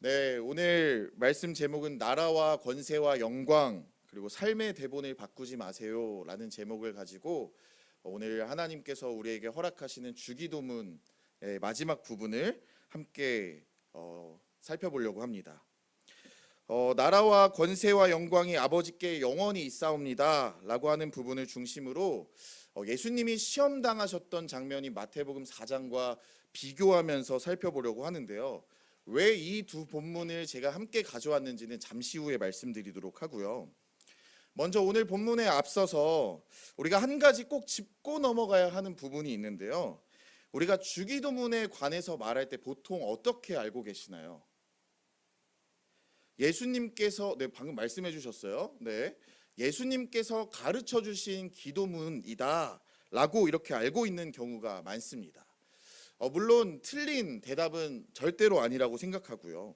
네, 오늘 말씀 제목은 나라와 권세와 영광 그리고 삶의 대본을 바꾸지 마세요라는 제목을 가지고 오늘 하나님께서 우리에게 허락하시는 주기도문의 마지막 부분을 함께 살펴보려고 합니다. 나라와 권세와 영광이 아버지께 영원히 있사옵니다 라고 하는 부분을 중심으로 예수님이 시험 당하셨던 장면이 마태복음 4장과 비교하면서 살펴보려고 하는데요. 왜 이 두 본문을 제가 함께 가져왔는지는 잠시 후에 말씀드리도록 하고요. 먼저 오늘 본문에 앞서서 우리가 한 가지 꼭 짚고 넘어가야 하는 부분이 있는데요. 우리가 주기도문에 관해서 말할 때 보통 어떻게 알고 계시나요? 예수님께서 방금 말씀해 주셨어요. 네. 예수님께서 가르쳐 주신 기도문이다 라고 이렇게 알고 있는 경우가 많습니다. 물론 틀린 대답은 절대로 아니라고 생각하고요.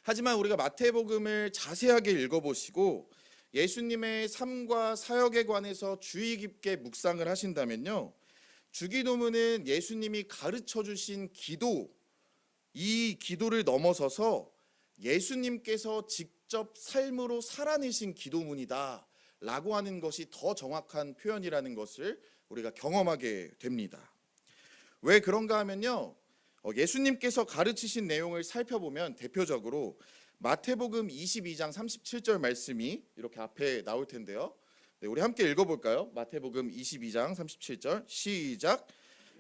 하지만 우리가 마태복음을 자세하게 읽어보시고 예수님의 삶과 사역에 관해서 주의 깊게 묵상을 하신다면요, 주기도문은 예수님이 가르쳐 주신 기도, 이 기도를 넘어서서 예수님께서 직접 삶으로 살아내신 기도문이다 라고 하는 것이 더 정확한 표현이라는 것을 우리가 경험하게 됩니다. 왜 그런가 하면요, 예수님께서 가르치신 내용을 살펴보면 대표적으로 마태복음 22장 37절 말씀이 이렇게 앞에 나올 텐데요. 네, 우리 함께 읽어볼까요? 마태복음 22장 37절 시작.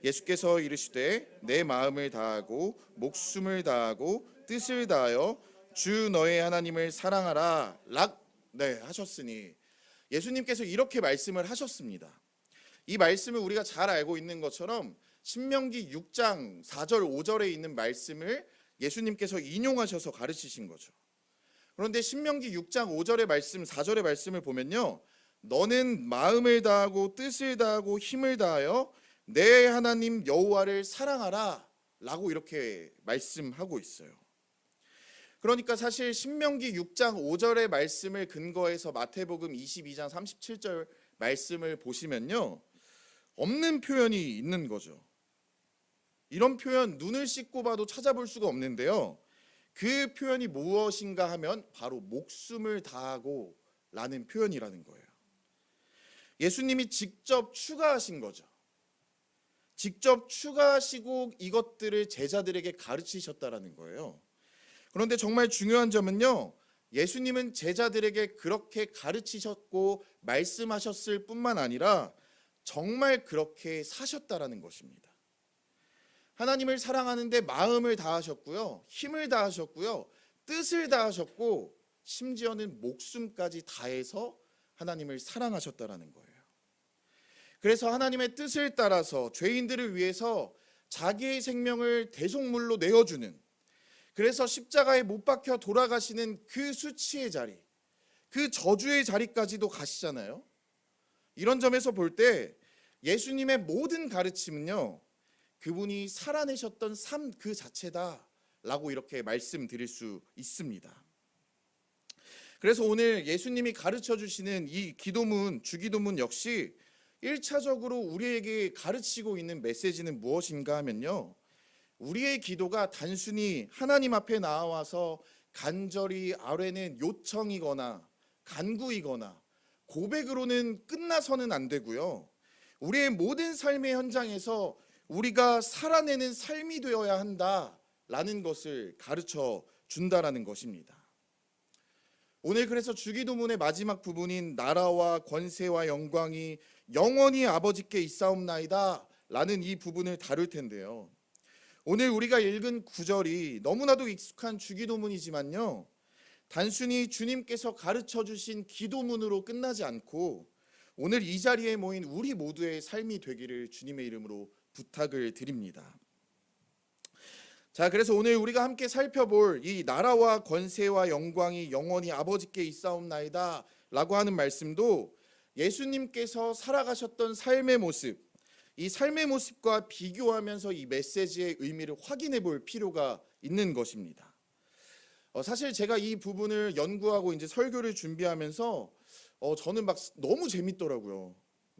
예수께서 이르시되 내 마음을 다하고 목숨을 다하고 뜻을 다하여 주 너의 하나님을 사랑하라 하셨으니, 예수님께서 이렇게 말씀을 하셨습니다. 이 말씀을 우리가 잘 알고 있는 것처럼 신명기 6장 4절 5절에 있는 말씀을 예수님께서 인용하셔서 가르치신 거죠. 그런데 신명기 6장 5절의 말씀 4절의 말씀을 보면요, 너는 마음을 다하고 뜻을 다하고 힘을 다하여 내 하나님 여호와를 사랑하라 라고 이렇게 말씀하고 있어요. 그러니까 사실 신명기 6장 5절의 말씀을 근거해서 마태복음 22장 37절 말씀을 보시면요, 없는 표현이 있는 거죠. 이런 표현 눈을 씻고 봐도 찾아볼 수가 없는데요. 그 표현이 무엇인가 하면 바로 목숨을 다하고 라는 표현이라는 거예요. 예수님이 직접 추가하신 거죠. 직접 추가하시고 이것들을 제자들에게 가르치셨다라는 거예요. 그런데 정말 중요한 점은요, 예수님은 제자들에게 그렇게 가르치셨고 말씀하셨을 뿐만 아니라 정말 그렇게 사셨다라는 것입니다. 하나님을 사랑하는데 마음을 다하셨고요, 힘을 다하셨고요, 뜻을 다하셨고 심지어는 목숨까지 다해서 하나님을 사랑하셨다라는 거예요. 그래서 하나님의 뜻을 따라서 죄인들을 위해서 자기의 생명을 대속물로 내어주는, 그래서 십자가에 못 박혀 돌아가시는 그 수치의 자리, 그 저주의 자리까지도 가시잖아요. 이런 점에서 볼 때 예수님의 모든 가르침은요, 그분이 살아내셨던 삶 그 자체다라고 이렇게 말씀드릴 수 있습니다. 그래서 오늘 예수님이 가르쳐 주시는 이 기도문, 주기도문 역시 1차적으로 우리에게 가르치고 있는 메시지는 무엇인가 하면요, 우리의 기도가 단순히 하나님 앞에 나와서 간절히 아뢰는 요청이거나 간구이거나 고백으로는 끝나서는 안 되고요, 우리의 모든 삶의 현장에서 우리가 살아내는 삶이 되어야 한다라는 것을 가르쳐 준다라는 것입니다. 오늘 그래서 주기도문의 마지막 부분인 나라와 권세와 영광이 영원히 아버지께 있사옵나이다 라는 이 부분을 다룰 텐데요. 오늘 우리가 읽은 구절이 너무나도 익숙한 주기도문이지만요, 단순히 주님께서 가르쳐 주신 기도문으로 끝나지 않고 오늘 이 자리에 모인 우리 모두의 삶이 되기를 주님의 이름으로 부탁을 드립니다. 자, 그래서 오늘 우리가 함께 살펴볼 이 나라와 권세와 영광이 영원히 아버지께 있사옵나이다 라고 하는 말씀도 예수님께서 살아가셨던 삶의 모습, 이 삶의 모습과 비교하면서 이 메시지의 의미를 확인해 볼 필요가 있는 것입니다. 사실 제가 이 부분을 연구하고 이제 설교를 준비하면서 저는 막 너무 재밌더라고요.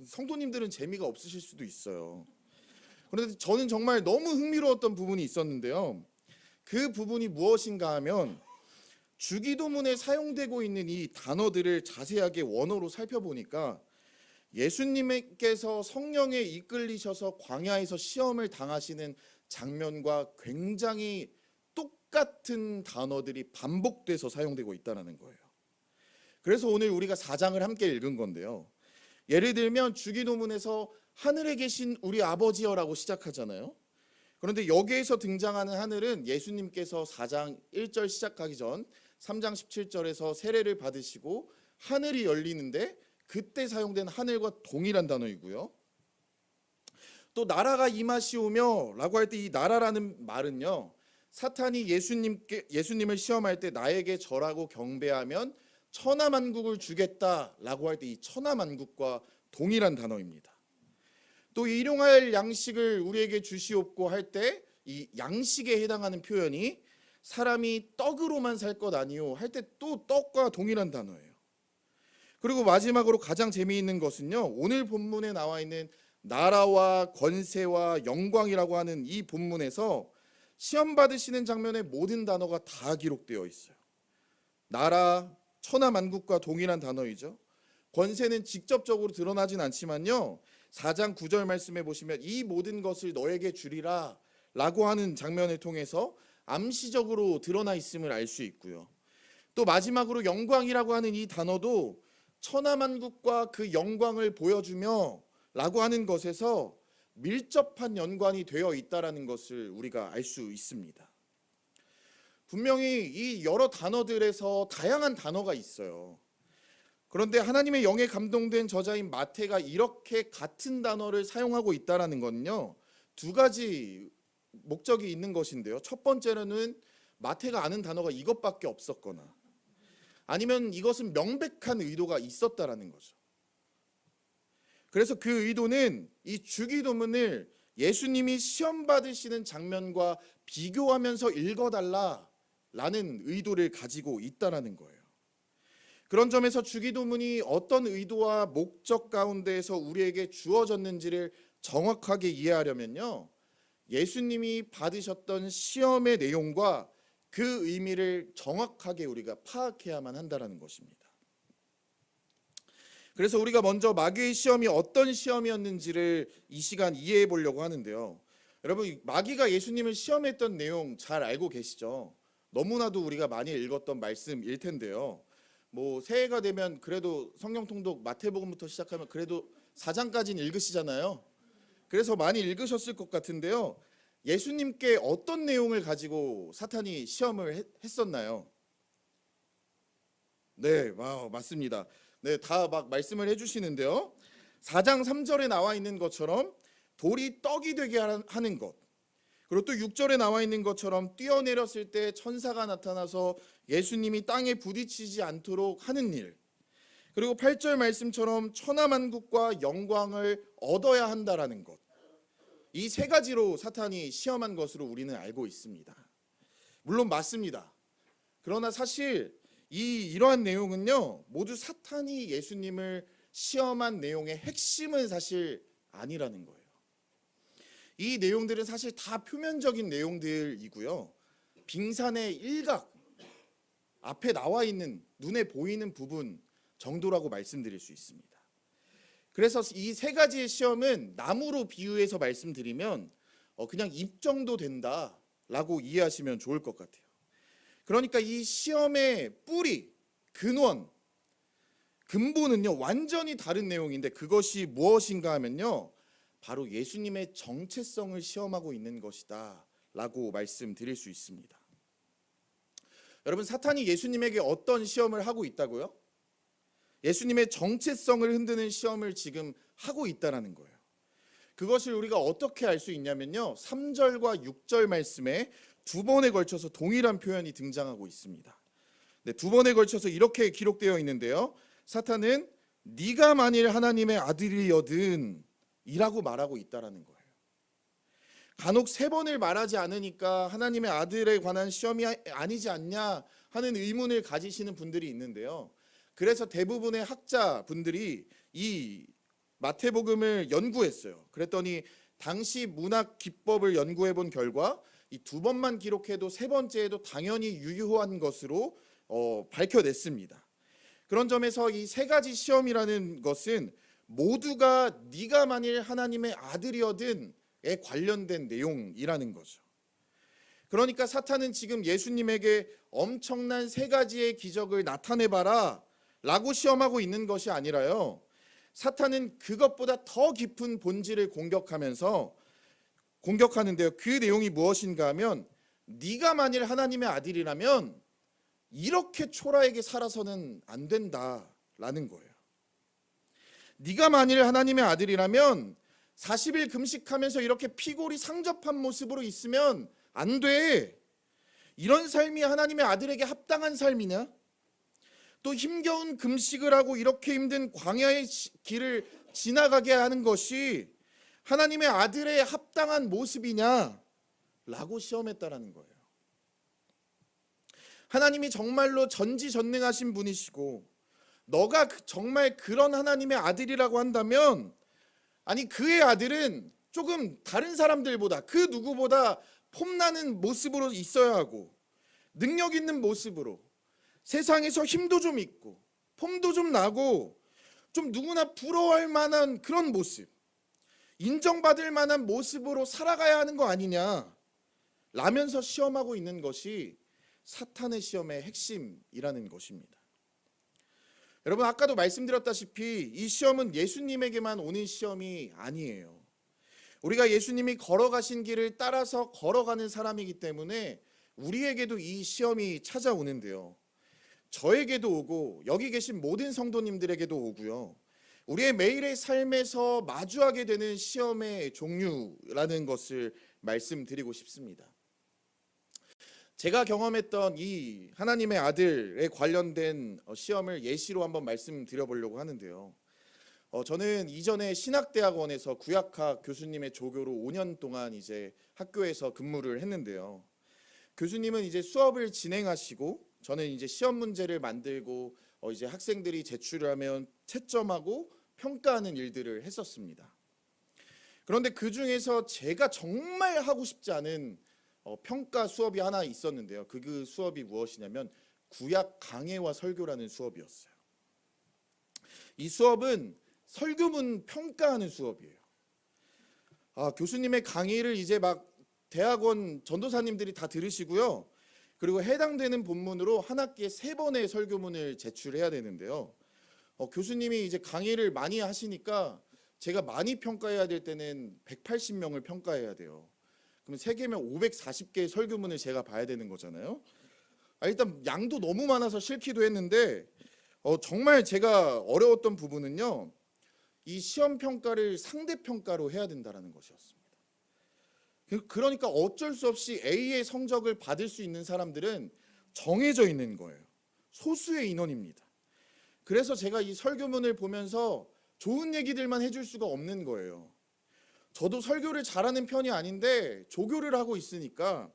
성도님들은 재미가 없으실 수도 있어요. 그런데 저는 정말 너무 흥미로웠던 부분이 있었는데요. 그 부분이 무엇인가 하면 주기도문에 사용되고 있는 이 단어들을 자세하게 원어로 살펴보니까 예수님께서 성령에 이끌리셔서 광야에서 시험을 당하시는 장면과 굉장히 똑같은 단어들이 반복돼서 사용되고 있다는 거예요. 그래서 오늘 우리가 4장을 함께 읽은 건데요. 예를 들면 주기도문에서 하늘에 계신 우리 아버지여라고 시작하잖아요. 그런데 여기에서 등장하는 하늘은 예수님께서 4장 1절 시작하기 전 3장 17절에서 세례를 받으시고 하늘이 열리는데 그때 사용된 하늘과 동일한 단어이고요. 또 나라가 임하시오며 라고 할 때 이 나라라는 말은요, 사탄이 예수님을 시험할 때 나에게 절하고 경배하면 천하만국을 주겠다라고 할 때 이 천하만국과 동일한 단어입니다. 또 일용할 양식을 우리에게 주시옵고 할 때 이 양식에 해당하는 표현이 사람이 떡으로만 살 것 아니요 할 때 또 떡과 동일한 단어예요. 그리고 마지막으로 가장 재미있는 것은요, 오늘 본문에 나와 있는 나라와 권세와 영광이라고 하는 이 본문에서 시험 받으시는 장면의 모든 단어가 다 기록되어 있어요. 나라, 천하만국과 동일한 단어이죠. 권세는 직접적으로 드러나진 않지만요, 4장 9절 말씀에 보시면 이 모든 것을 너에게 주리라 라고 하는 장면을 통해서 암시적으로 드러나 있음을 알 수 있고요. 또 마지막으로 영광이라고 하는 이 단어도 천하만국과 그 영광을 보여주며 라고 하는 것에서 밀접한 연관이 되어 있다는 것을 우리가 알 수 있습니다. 분명히 이 여러 단어들에서 다양한 단어가 있어요. 그런데 하나님의 영에 감동된 저자인 마태가 이렇게 같은 단어를 사용하고 있다는 건요, 두 가지 목적이 있는 것인데요. 첫 번째로는 마태가 아는 단어가 이것밖에 없었거나 아니면 이것은 명백한 의도가 있었다라는 거죠. 그래서 그 의도는 이 주기도문을 예수님이 시험 받으시는 장면과 비교하면서 읽어달라라는 의도를 가지고 있다라는 거예요. 그런 점에서 주기도문이 어떤 의도와 목적 가운데에서 우리에게 주어졌는지를 정확하게 이해하려면요, 예수님이 받으셨던 시험의 내용과 그 의미를 정확하게 우리가 파악해야만 한다는 것입니다. 그래서 우리가 먼저 마귀의 시험이 어떤 시험이었는지를 이 시간 이해해 보려고 하는데요. 여러분, 마귀가 예수님을 시험했던 내용 잘 알고 계시죠? 너무나도 우리가 많이 읽었던 말씀일 텐데요. 뭐 새해가 되면 그래도 성경 통독 마태복음부터 시작하면 그래도 4장까지는 읽으시잖아요. 그래서 많이 읽으셨을 것 같은데요. 예수님께 어떤 내용을 가지고 사탄이 시험을 했었나요? 네, 맞습니다. 네, 다 막 말씀을 해주시는데요. 4장 3절에 나와 있는 것처럼 돌이 떡이 되게 하는 것, 그리고 또 6절에 나와 있는 것처럼 뛰어내렸을 때 천사가 나타나서 예수님이 땅에 부딪히지 않도록 하는 일, 그리고 8절 말씀처럼 천하만국과 영광을 얻어야 한다라는 것, 이 세 가지로 사탄이 시험한 것으로 우리는 알고 있습니다. 물론 맞습니다. 그러나 사실 이러한 내용은요, 모두 사탄이 예수님을 시험한 내용의 핵심은 사실 아니라는 거예요. 이 내용들은 사실 다 표면적인 내용들이고요, 빙산의 일각, 앞에 나와 있는 눈에 보이는 부분 정도라고 말씀드릴 수 있습니다. 그래서 이 세 가지의 시험은 나무로 비유해서 말씀드리면 그냥 잎 정도 된다라고 이해하시면 좋을 것 같아요. 그러니까 이 시험의 뿌리, 근본은요 완전히 다른 내용인데, 그것이 무엇인가 하면요, 바로 예수님의 정체성을 시험하고 있는 것이다 라고 말씀드릴 수 있습니다. 여러분, 사탄이 예수님에게 어떤 시험을 하고 있다고요? 예수님의 정체성을 흔드는 시험을 지금 하고 있다는 거예요. 그것을 우리가 어떻게 알 수 있냐면요, 3절과 6절 말씀에 두 번에 걸쳐서 동일한 표현이 등장하고 있습니다. 네, 두 번에 걸쳐서 이렇게 기록되어 있는데요, 사탄은 네가 만일 하나님의 아들이여든 이라고 말하고 있다는 거예요. 간혹 세 번을 말하지 않으니까 하나님의 아들에 관한 시험이 아니지 않냐 하는 의문을 가지시는 분들이 있는데요, 그래서 대부분의 학자분들이 이 마태복음을 연구했어요. 그랬더니 당시 문학 기법을 연구해 본 결과 이 두 번만 기록해도 세 번째에도 당연히 유효한 것으로 밝혀냈습니다. 그런 점에서 이 세 가지 시험이라는 것은 모두가 네가 만일 하나님의 아들이어든에 관련된 내용이라는 거죠. 그러니까 사탄은 지금 예수님에게 엄청난 세 가지의 기적을 나타내봐라 라고 시험하고 있는 것이 아니라요, 사탄은 그것보다 더 깊은 본질을 공격하는데요. 그 내용이 무엇인가 하면, 네가 만일 하나님의 아들이라면 이렇게 초라하게 살아서는 안 된다라는 거예요. 네가 만일 하나님의 아들이라면 40일 금식하면서 이렇게 피골이 상접한 모습으로 있으면 안 돼. 이런 삶이 하나님의 아들에게 합당한 삶이냐? 또 힘겨운 금식을 하고 이렇게 힘든 광야의 길을 지나가게 하는 것이 하나님의 아들의 합당한 모습이냐? 라고 시험했다라는 거예요. 하나님이 정말로 전지전능하신 분이시고 너가 정말 그런 하나님의 아들이라고 한다면, 아니 그의 아들은 조금 다른 사람들보다, 그 누구보다 폼나는 모습으로 있어야 하고 능력 있는 모습으로 세상에서 힘도 좀 있고 폼도 좀 나고 좀 누구나 부러워할 만한 그런 모습, 인정받을 만한 모습으로 살아가야 하는 거 아니냐 라면서 시험하고 있는 것이 사탄의 시험의 핵심이라는 것입니다. 여러분, 아까도 말씀드렸다시피 이 시험은 예수님에게만 오는 시험이 아니에요. 우리가 예수님이 걸어가신 길을 따라서 걸어가는 사람이기 때문에 우리에게도 이 시험이 찾아오는데요, 저에게도 오고 여기 계신 모든 성도님들에게도 오고요, 우리의 매일의 삶에서 마주하게 되는 시험의 종류라는 것을 말씀드리고 싶습니다. 제가 경험했던 이 하나님의 아들에 관련된 시험을 예시로 한번 말씀드려보려고 하는데요, 저는 이전에 신학대학원에서 구약학 교수님의 조교로 5년 동안 이제 학교에서 근무를 했는데요, 교수님은 이제 수업을 진행하시고 저는 이제 시험 문제를 만들고 이제 학생들이 제출을 하면 채점하고 평가하는 일들을 했었습니다. 그런데 그 중에서 제가 정말 하고 싶지 않은 평가 수업이 하나 있었는데요, 그 수업이 무엇이냐면 구약 강해와 설교라는 수업이었어요. 이 수업은 설교문 평가하는 수업이에요. 교수님의 강의를 이제 막 대학원 전도사님들이 다 들으시고요, 그리고 해당되는 본문으로 한 학기에 3번의 설교문을 제출해야 되는데요, 교수님이 이제 강의를 많이 하시니까 제가 많이 평가해야 될 때는 180명을 평가해야 돼요. 그럼 3개면 540개의 설교문을 제가 봐야 되는 거잖아요. 일단 양도 너무 많아서 싫기도 했는데 정말 제가 어려웠던 부분은요, 이 시험 평가를 상대 평가로 해야 된다는 것이었습니다. 그러니까 어쩔 수 없이 A의 성적을 받을 수 있는 사람들은 정해져 있는 거예요. 소수의 인원입니다. 그래서 제가 이 설교문을 보면서 좋은 얘기들만 해줄 수가 없는 거예요. 저도 설교를 잘하는 편이 아닌데 조교를 하고 있으니까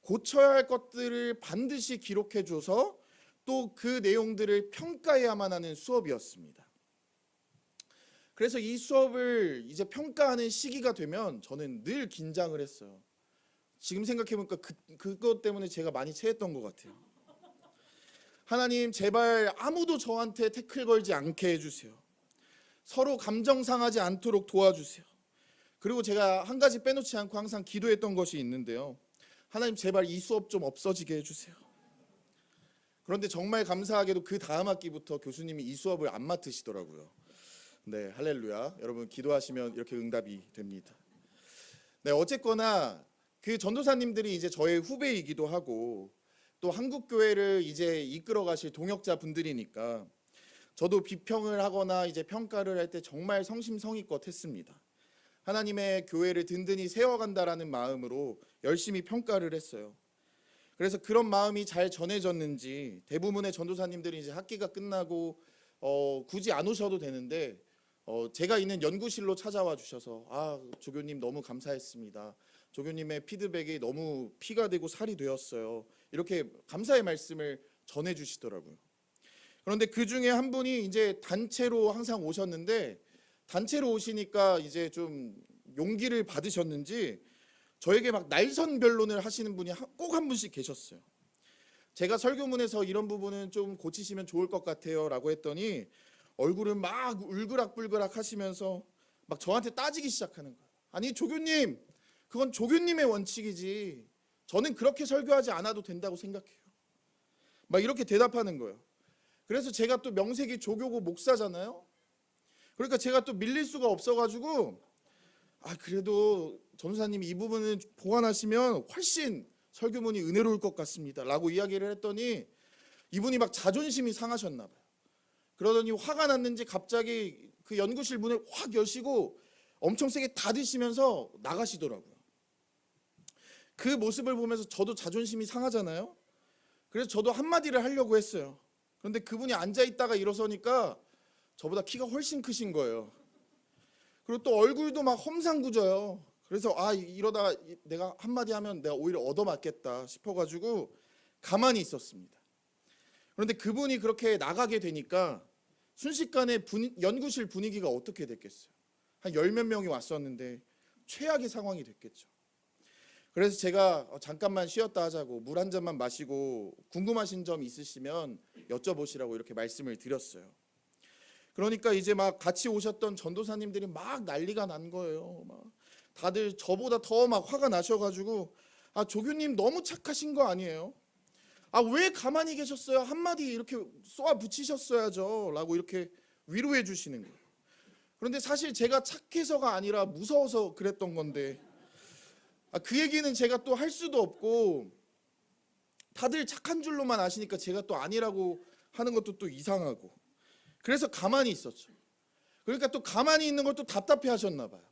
고쳐야 할 것들을 반드시 기록해줘서 또 그 내용들을 평가해야만 하는 수업이었습니다. 그래서 이 수업을 이제 평가하는 시기가 되면 저는 늘 긴장을 했어요. 지금 생각해보니까 그것 때문에 제가 많이 체했던 것 같아요. 하나님, 제발 아무도 저한테 태클 걸지 않게 해주세요. 서로 감정 상하지 않도록 도와주세요. 그리고 제가 한 가지 빼놓지 않고 항상 기도했던 것이 있는데요, 하나님 제발 이 수업 좀 없어지게 해주세요. 그런데 정말 감사하게도 그 다음 학기부터 교수님이 이 수업을 안 맡으시더라고요. 네, 할렐루야. 여러분 기도하시면 이렇게 응답이 됩니다. 네, 어쨌거나 그 전도사님들이 이제 저의 후배이기도 하고 또 한국 교회를 이제 이끌어 가실 동역자 분들이니까 저도 비평을 하거나 이제 평가를 할 때 정말 성심성의껏 했습니다. 하나님의 교회를 든든히 세워간다라는 마음으로 열심히 평가를 했어요. 그래서 그런 마음이 잘 전해졌는지 대부분의 전도사님들이 이제 학기가 끝나고 굳이 안 오셔도 되는데 제가 있는 연구실로 찾아와 주셔서 조교님 너무 감사했습니다. 조교님의 피드백이 너무 피가 되고 살이 되었어요. 이렇게 감사의 말씀을 전해 주시더라고요. 그런데 그 중에 한 분이 이제 단체로 항상 오셨는데 단체로 오시니까 이제 좀 용기를 받으셨는지 저에게 막 날선 변론을 하시는 분이 꼭 한 분씩 계셨어요. 제가 설교문에서 이런 부분은 좀 고치시면 좋을 것 같아요 라고 했더니 얼굴을 막 울그락불그락 하시면서 막 저한테 따지기 시작하는 거예요. 아니 조교님, 그건 조교님의 원칙이지 저는 그렇게 설교하지 않아도 된다고 생각해요. 막 이렇게 대답하는 거예요. 그래서 제가 또 명색이 조교고 목사잖아요. 그러니까 제가 또 밀릴 수가 없어가지고 그래도 전도사님이 이 부분은 보완하시면 훨씬 설교문이 은혜로울 것 같습니다 라고 이야기를 했더니 이분이 막 자존심이 상하셨나 봐요. 그러더니 화가 났는지 갑자기 그 연구실 문을 확 여시고 엄청 세게 닫으시면서 나가시더라고요. 그 모습을 보면서 저도 자존심이 상하잖아요. 그래서 저도 한마디를 하려고 했어요. 그런데 그분이 앉아있다가 일어서니까 저보다 키가 훨씬 크신 거예요. 그리고 또 얼굴도 막 험상궂어요. 그래서 이러다가 내가 한마디 하면 내가 오히려 얻어맞겠다 싶어가지고 가만히 있었습니다. 그런데 그분이 그렇게 나가게 되니까 순식간에 연구실 분위기가 어떻게 됐겠어요? 한 10몇 명이 왔었는데 최악의 상황이 됐겠죠. 그래서 제가 잠깐만 쉬었다 하자고 물 한 잔만 마시고 궁금하신 점 있으시면 여쭤보시라고 이렇게 말씀을 드렸어요. 그러니까 이제 막 같이 오셨던 전도사님들이 막 난리가 난 거예요. 막 다들 저보다 더 막 화가 나셔가지고 조교님 너무 착하신 거 아니에요? 왜 가만히 계셨어요? 한마디 이렇게 쏘아 붙이셨어야죠 라고 이렇게 위로해 주시는 거예요. 그런데 사실 제가 착해서가 아니라 무서워서 그랬던 건데 그 얘기는 제가 또 할 수도 없고 다들 착한 줄로만 아시니까 제가 또 아니라고 하는 것도 또 이상하고 그래서 가만히 있었죠. 그러니까 또 가만히 있는 것도 답답해 하셨나 봐요.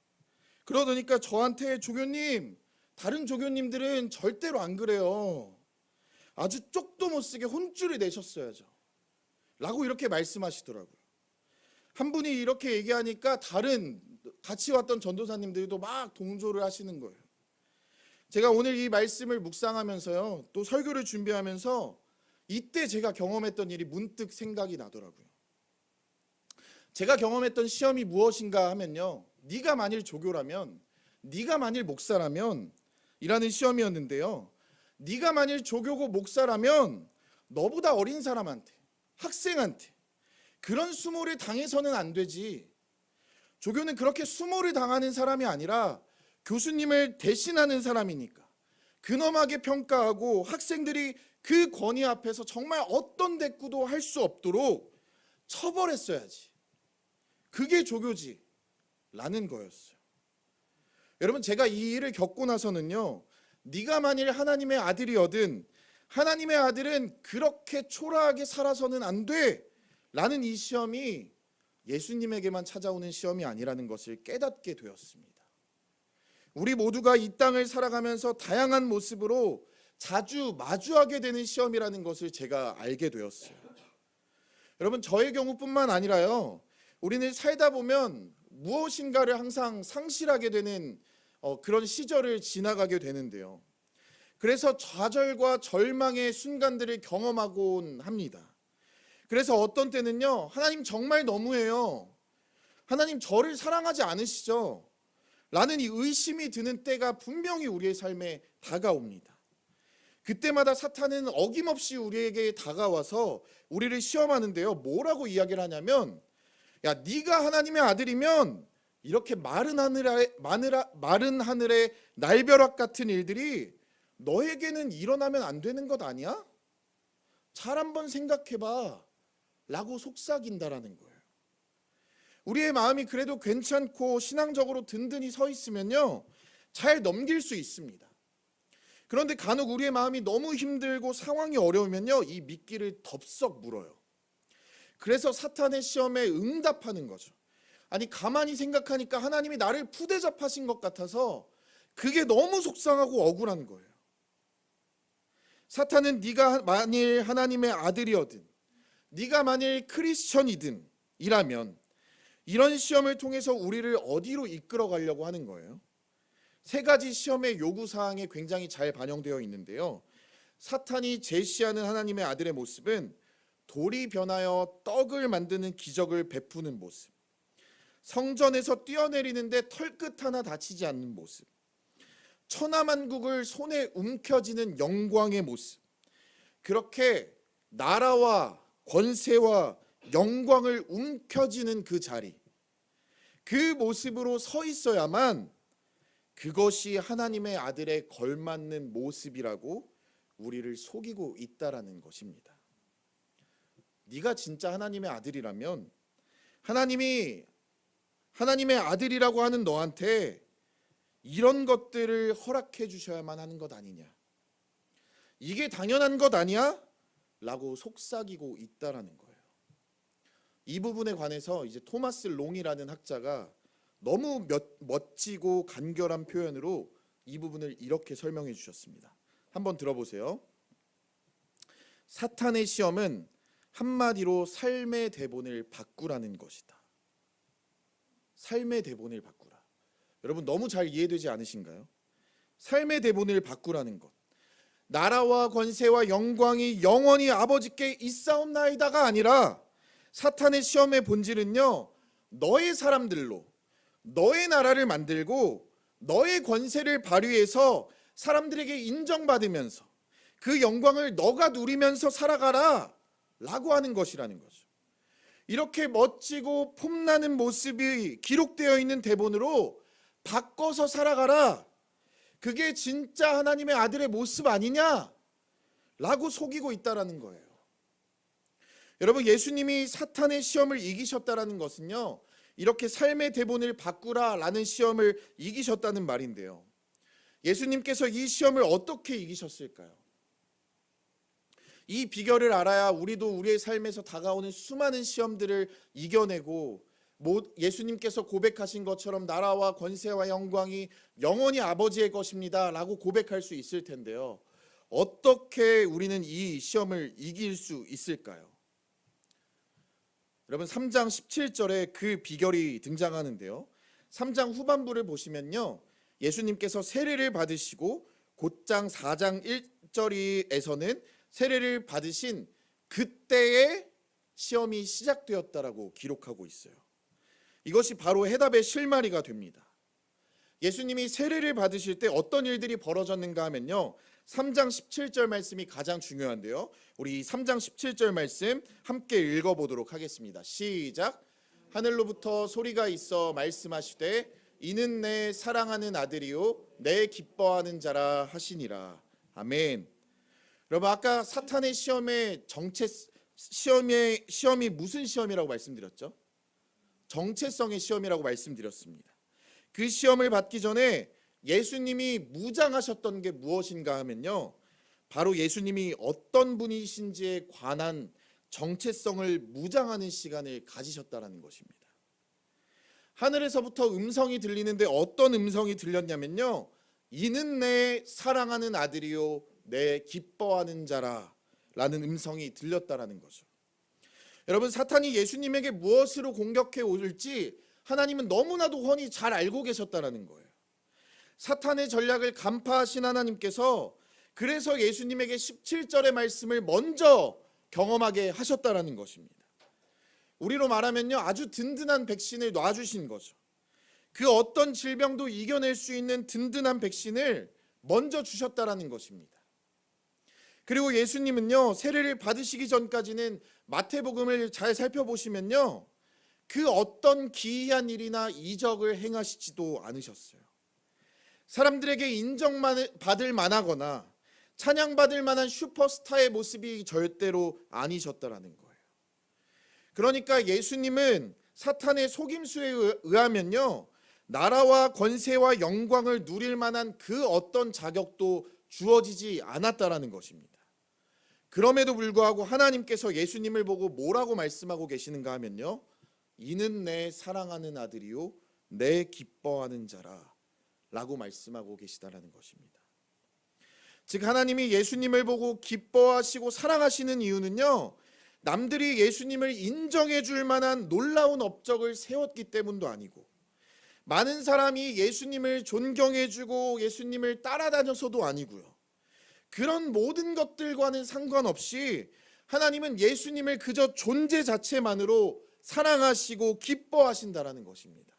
그러더니까 저한테 조교님, 다른 조교님들은 절대로 안 그래요. 아주 쪽도 못 쓰게 혼쭐을 내셨어야죠 라고 이렇게 말씀하시더라고요. 한 분이 이렇게 얘기하니까 다른 같이 왔던 전도사님들도 막 동조를 하시는 거예요. 제가 오늘 이 말씀을 묵상하면서요, 또 설교를 준비하면서 이때 제가 경험했던 일이 문득 생각이 나더라고요. 제가 경험했던 시험이 무엇인가 하면요, 네가 만일 조교라면, 네가 만일 목사라면 이라는 시험이었는데요, 네가 만일 조교고 목사라면 너보다 어린 사람한테, 학생한테 그런 수모를 당해서는 안 되지. 조교는 그렇게 수모를 당하는 사람이 아니라 교수님을 대신하는 사람이니까 근엄하게 평가하고 학생들이 그 권위 앞에서 정말 어떤 대꾸도 할 수 없도록 처벌했어야지. 그게 조교지 라는 거였어요. 여러분, 제가 이 일을 겪고 나서는요, 네가 만일 하나님의 아들이거든 하나님의 아들은 그렇게 초라하게 살아서는 안 돼 라는 이 시험이 예수님에게만 찾아오는 시험이 아니라는 것을 깨닫게 되었습니다. 우리 모두가 이 땅을 살아가면서 다양한 모습으로 자주 마주하게 되는 시험이라는 것을 제가 알게 되었어요. 여러분, 저의 경우뿐만 아니라요, 우리는 살다 보면 무엇인가를 항상 상실하게 되는 그런 시절을 지나가게 되는데요. 그래서 좌절과 절망의 순간들을 경험하곤 합니다. 그래서 어떤 때는요, 하나님 정말 너무해요, 하나님 저를 사랑하지 않으시죠? 라는 이 의심이 드는 때가 분명히 우리의 삶에 다가옵니다. 그때마다 사탄은 어김없이 우리에게 다가와서 우리를 시험하는데요, 뭐라고 이야기를 하냐면, 야, 네가 하나님의 아들이면 이렇게 마른 하늘에 날벼락 같은 일들이 너에게는 일어나면 안 되는 것 아니야? 잘 한번 생각해봐 라고 속삭인다라는 거예요. 우리의 마음이 그래도 괜찮고 신앙적으로 든든히 서 있으면요, 잘 넘길 수 있습니다. 그런데 간혹 우리의 마음이 너무 힘들고 상황이 어려우면요, 이 미끼를 덥석 물어요. 그래서 사탄의 시험에 응답하는 거죠. 아니, 가만히 생각하니까 하나님이 나를 푸대접하신 것 같아서 그게 너무 속상하고 억울한 거예요. 사탄은 네가 만일 하나님의 아들이거든, 네가 만일 크리스천이든 이라면 이런 시험을 통해서 우리를 어디로 이끌어 가려고 하는 거예요. 세 가지 시험의 요구사항에 굉장히 잘 반영되어 있는데요, 사탄이 제시하는 하나님의 아들의 모습은 돌이 변하여 떡을 만드는 기적을 베푸는 모습, 성전에서 뛰어내리는데 털끝 하나 다치지 않는 모습, 천하만국을 손에 움켜쥐는 영광의 모습, 그렇게 나라와 권세와 영광을 움켜쥐는 그 자리, 그 모습으로 서 있어야만 그것이 하나님의 아들에 걸맞는 모습이라고 우리를 속이고 있다라는 것입니다. 네가 진짜 하나님의 아들이라면 하나님이 하나님의 아들이라고 하는 너한테 이런 것들을 허락해 주셔야만 하는 것 아니냐, 이게 당연한 것 아니야? 라고 속삭이고 있다라는 거예요. 이 부분에 관해서 이제 토마스 롱이라는 학자가 너무 멋지고 간결한 표현으로 이 부분을 이렇게 설명해 주셨습니다. 한번 들어보세요. 사탄의 시험은 한마디로 삶의 대본을 바꾸라는 것이다. 삶의 대본을 바꾸라. 여러분 너무 잘 이해되지 않으신가요? 삶의 대본을 바꾸라는 것. 나라와 권세와 영광이 영원히 아버지께 있사옵나이다가 아니라 사탄의 시험의 본질은요, 너의 사람들로 너의 나라를 만들고 너의 권세를 발휘해서 사람들에게 인정받으면서 그 영광을 너가 누리면서 살아가라 라고 하는 것이라는 거죠. 이렇게 멋지고 폼나는 모습이 기록되어 있는 대본으로 바꿔서 살아가라, 그게 진짜 하나님의 아들의 모습 아니냐 라고 속이고 있다라는 거예요. 여러분, 예수님이 사탄의 시험을 이기셨다라는 것은요, 이렇게 삶의 대본을 바꾸라라는 시험을 이기셨다는 말인데요, 예수님께서 이 시험을 어떻게 이기셨을까요? 이 비결을 알아야 우리도 우리의 삶에서 다가오는 수많은 시험들을 이겨내고 예수님께서 고백하신 것처럼 나라와 권세와 영광이 영원히 아버지의 것입니다 라고 고백할 수 있을 텐데요, 어떻게 우리는 이 시험을 이길 수 있을까요? 여러분 3장 17절에 그 비결이 등장하는데요, 3장 후반부를 보시면요, 예수님께서 세례를 받으시고 곧장 4장 1절에서는 세례를 받으신 그때의 시험이 시작되었다라고 기록하고 있어요. 이것이 바로 해답의 실마리가 됩니다. 예수님이 세례를 받으실 때 어떤 일들이 벌어졌는가 하면요, 3장 17절 말씀이 가장 중요한데요, 우리 3장 17절 말씀 함께 읽어보도록 하겠습니다. 시작. 하늘로부터 소리가 있어 말씀하시되 이는 내 사랑하는 아들이요 내 기뻐하는 자라 하시니라. 아멘. 여러분, 아까 사탄의 시험이 무슨 시험이라고 말씀드렸죠? 정체성의 시험이라고 말씀드렸습니다. 그 시험을 받기 전에 예수님이 무장하셨던 게 무엇인가 하면요, 바로 예수님이 어떤 분이신지에 관한 정체성을 무장하는 시간을 가지셨다는 것입니다. 하늘에서부터 음성이 들리는데 어떤 음성이 들렸냐면요, 이는 내 사랑하는 아들이요 내 기뻐하는 자라 라는 음성이 들렸다라는 거죠. 여러분, 사탄이 예수님에게 무엇으로 공격해 올지 하나님은 너무나도 훤히 잘 알고 계셨다라는 거예요. 사탄의 전략을 간파하신 하나님께서 그래서 예수님에게 17절의 말씀을 먼저 경험하게 하셨다라는 것입니다. 우리로 말하면요, 아주 든든한 백신을 놔주신 거죠. 그 어떤 질병도 이겨낼 수 있는 든든한 백신을 먼저 주셨다라는 것입니다. 그리고 예수님은요, 세례를 받으시기 전까지는 마태복음을 잘 살펴보시면요, 그 어떤 기이한 일이나 이적을 행하시지도 않으셨어요. 사람들에게 인정받을 만하거나 찬양받을 만한 슈퍼스타의 모습이 절대로 아니셨다라는 거예요. 그러니까 예수님은 사탄의 속임수에 의하면요, 나라와 권세와 영광을 누릴 만한 그 어떤 자격도 주어지지 않았다라는 것입니다. 그럼에도 불구하고 하나님께서 예수님을 보고 뭐라고 말씀하고 계시는가 하면요, 이는 내 사랑하는 아들이요 내 기뻐하는 자라 라고 말씀하고 계시다라는 것입니다. 즉, 하나님이 예수님을 보고 기뻐하시고 사랑하시는 이유는요, 남들이 예수님을 인정해 줄 만한 놀라운 업적을 세웠기 때문도 아니고, 많은 사람이 예수님을 존경해 주고 예수님을 따라다녀서도 아니고요, 그런 모든 것들과는 상관없이 하나님은 예수님을 그저 존재 자체만으로 사랑하시고 기뻐하신다라는 것입니다.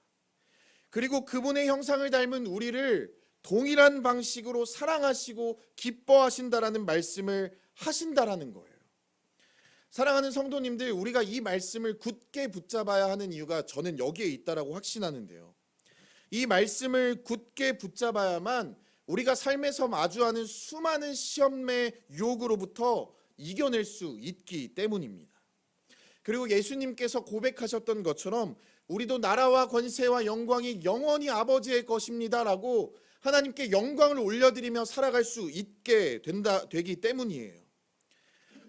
그리고 그분의 형상을 닮은 우리를 동일한 방식으로 사랑하시고 기뻐하신다라는 말씀을 하신다라는 거예요. 사랑하는 성도님들, 우리가 이 말씀을 굳게 붙잡아야 하는 이유가 저는 여기에 있다라고 확신하는데요. 이 말씀을 굳게 붙잡아야만 우리가 삶에서 마주하는 수많은 시험의 유혹으로부터 이겨낼 수 있기 때문입니다. 그리고 예수님께서 고백하셨던 것처럼 우리도 나라와 권세와 영광이 영원히 아버지의 것입니다라고 하나님께 영광을 올려드리며 살아갈 수 있게 되기 때문이에요.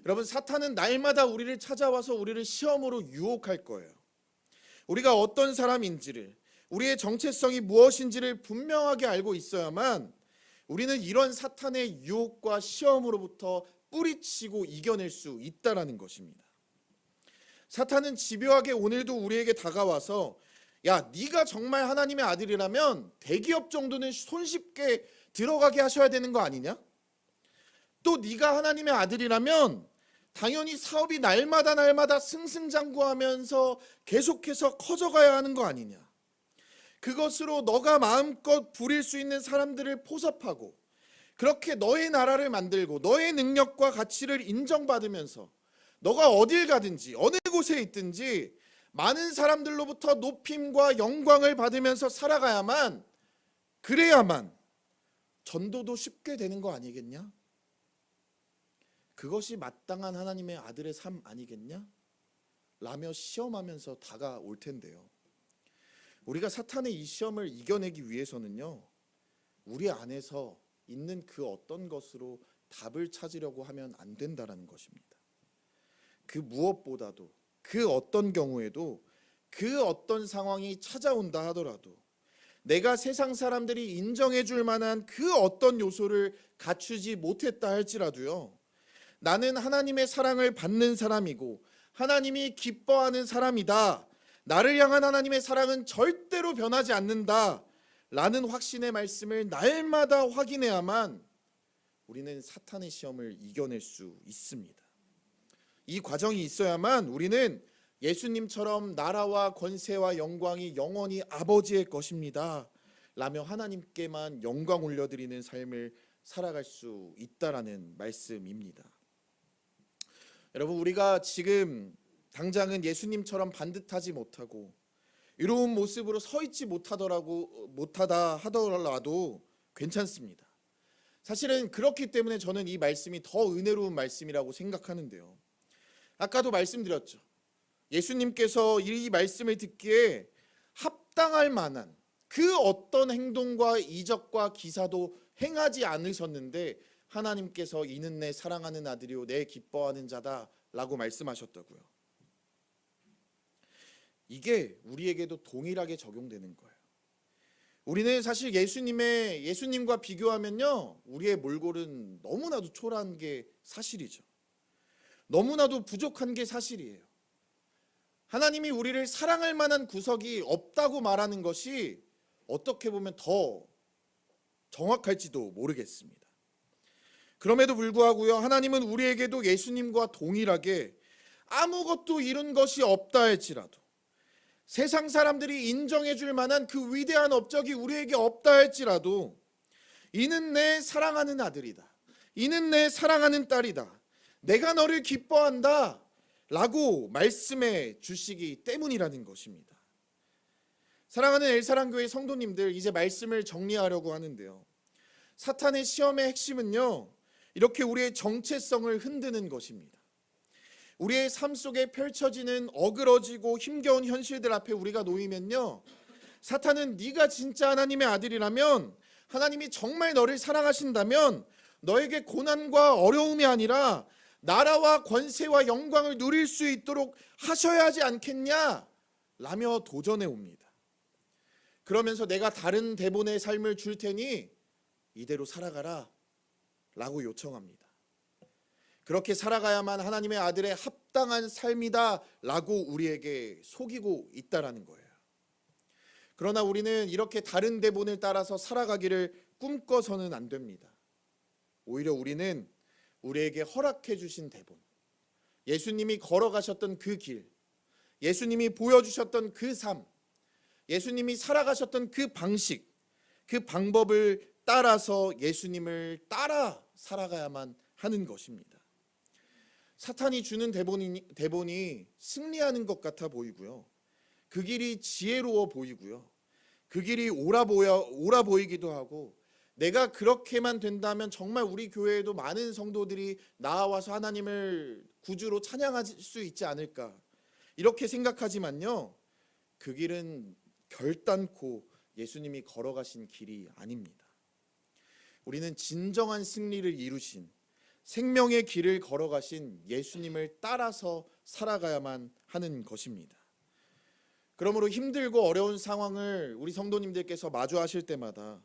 여러분, 사탄은 날마다 우리를 찾아와서 우리를 시험으로 유혹할 거예요. 우리가 어떤 사람인지를, 우리의 정체성이 무엇인지를 분명하게 알고 있어야만 우리는 이런 사탄의 유혹과 시험으로부터 뿌리치고 이겨낼 수 있다라는 것입니다. 사탄은 집요하게 오늘도 우리에게 다가와서 야, 네가 정말 하나님의 아들이라면 대기업 정도는 손쉽게 들어가게 하셔야 되는 거 아니냐? 또 네가 하나님의 아들이라면 당연히 사업이 날마다 승승장구하면서 계속해서 커져가야 하는 거 아니냐? 그것으로 너가 마음껏 부릴 수 있는 사람들을 포섭하고 그렇게 너의 나라를 만들고 너의 능력과 가치를 인정받으면서 너가 어딜 가든지 어느 곳에 있든지 많은 사람들로부터 높임과 영광을 받으면서 살아가야만, 그래야만 전도도 쉽게 되는 거 아니겠냐? 그것이 마땅한 하나님의 아들의 삶 아니겠냐? 라며 시험하면서 다가올 텐데요. 우리가 사탄의 이 시험을 이겨내기 위해서는요, 우리 안에서 있는 그 어떤 것으로 답을 찾으려고 하면 안 된다라는 것입니다. 그 무엇보다도, 그 어떤 경우에도, 그 어떤 상황이 찾아온다 하더라도 내가 세상 사람들이 인정해 줄 만한 그 어떤 요소를 갖추지 못했다 할지라도요, 나는 하나님의 사랑을 받는 사람이고 하나님이 기뻐하는 사람이다, 나를 향한 하나님의 사랑은 절대로 변하지 않는다 라는 확신의 말씀을 날마다 확인해야만 우리는 사탄의 시험을 이겨낼 수 있습니다. 이 과정이 있어야만 우리는 예수님처럼 나라와 권세와 영광이 영원히 아버지의 것입니다 라며 하나님께만 영광 올려드리는 삶을 살아갈 수 있다라는 말씀입니다. 여러분, 우리가 지금 당장은 예수님처럼 반듯하지 못하고 이로운 모습으로 서 있지 못하다 하더라도 괜찮습니다. 사실은 그렇기 때문에 저는 이 말씀이 더 은혜로운 말씀이라고 생각하는데요. 아까도 말씀드렸죠. 예수님께서 이 말씀을 듣기에 합당할 만한 그 어떤 행동과 이적과 기사도 행하지 않으셨는데 하나님께서 이는 내 사랑하는 아들이요 내 기뻐하는 자다 라고 말씀하셨다고요. 이게 우리에게도 동일하게 적용되는 거예요. 우리는 사실 예수님과 비교하면요, 우리의 몰골은 너무나도 초라한 게 사실이죠. 너무나도 부족한 게 사실이에요. 하나님이 우리를 사랑할 만한 구석이 없다고 말하는 것이 어떻게 보면 더 정확할지도 모르겠습니다. 그럼에도 불구하고요, 하나님은 우리에게도 예수님과 동일하게 아무것도 이룬 것이 없다 할지라도, 세상 사람들이 인정해 줄 만한 그 위대한 업적이 우리에게 없다 할지라도 이는 내 사랑하는 아들이다, 이는 내 사랑하는 딸이다, 내가 너를 기뻐한다 라고 말씀해 주시기 때문이라는 것입니다. 사랑하는 엘사랑교회 성도님들, 이제 말씀을 정리하려고 하는데요, 사탄의 시험의 핵심은요, 이렇게 우리의 정체성을 흔드는 것입니다. 우리의 삶 속에 펼쳐지는 어그러지고 힘겨운 현실들 앞에 우리가 놓이면요, 사탄은 네가 진짜 하나님의 아들이라면, 하나님이 정말 너를 사랑하신다면 너에게 고난과 어려움이 아니라 나라와 권세와 영광을 누릴 수 있도록 하셔야 하지 않겠냐 라며 도전해 옵니다. 그러면서 내가 다른 대본의 삶을 줄 테니 이대로 살아가라 라고 요청합니다. 그렇게 살아가야만 하나님의 아들의 합당한 삶이다 라고 우리에게 속이고 있다라는 거예요. 그러나 우리는 이렇게 다른 대본을 따라서 살아가기를 꿈꿔서는 안 됩니다. 오히려 우리는 우리에게 허락해 주신 대본, 예수님이 걸어가셨던 그 길, 예수님이 보여주셨던 그 삶, 예수님이 살아가셨던 그 방식, 그 방법을 따라서 예수님을 따라 살아가야만 하는 것입니다. 사탄이 주는 대본이 승리하는 것 같아 보이고요. 그 길이 지혜로워 보이고요. 그 길이 옳아 보이기도 하고, 내가 그렇게만 된다면 정말 우리 교회에도 많은 성도들이 나와서 하나님을 구주로 찬양할 수 있지 않을까, 이렇게 생각하지만요, 그 길은 결단코 예수님이 걸어가신 길이 아닙니다. 우리는 진정한 승리를 이루신 생명의 길을 걸어가신 예수님을 따라서 살아가야만 하는 것입니다. 그러므로 힘들고 어려운 상황을 우리 성도님들께서 마주하실 때마다,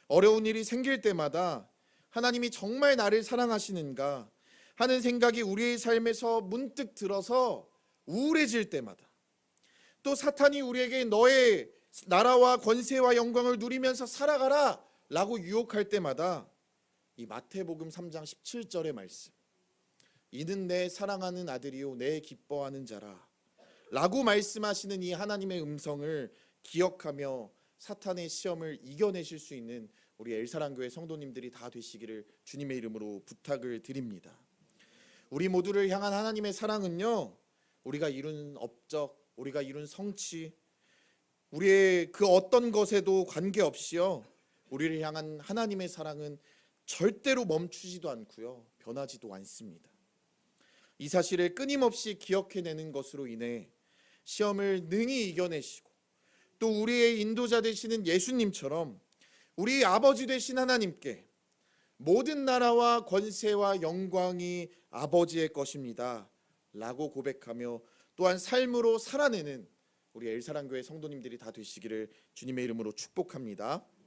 어려운 일이 생길 때마다 하나님이 정말 나를 사랑하시는가 하는 생각이 우리의 삶에서 문득 들어서 우울해질 때마다, 또 사탄이 우리에게 너의 나라와 권세와 영광을 누리면서 살아가라 라고 유혹할 때마다 이 마태복음 3장 17절의 말씀, 이는 내 사랑하는 아들이요 내 기뻐하는 자라 라고 말씀하시는 이 하나님의 음성을 기억하며 사탄의 시험을 이겨내실 수 있는 우리 엘사랑교회 성도님들이 다 되시기를 주님의 이름으로 부탁을 드립니다. 우리 모두를 향한 하나님의 사랑은요, 우리가 이룬 업적, 우리가 이룬 성취, 우리의 그 어떤 것에도 관계없이요, 우리를 향한 하나님의 사랑은 절대로 멈추지도 않고요, 변하지도 않습니다. 이 사실을 끊임없이 기억해내는 것으로 인해 시험을 능히 이겨내시고, 또 우리의 인도자 되시는 예수님처럼 우리 아버지 되신 하나님께 모든 나라와 권세와 영광이 아버지의 것입니다 라고 고백하며 또한 삶으로 살아내는 우리 엘사랑교회 성도님들이 다 되시기를 주님의 이름으로 축복합니다.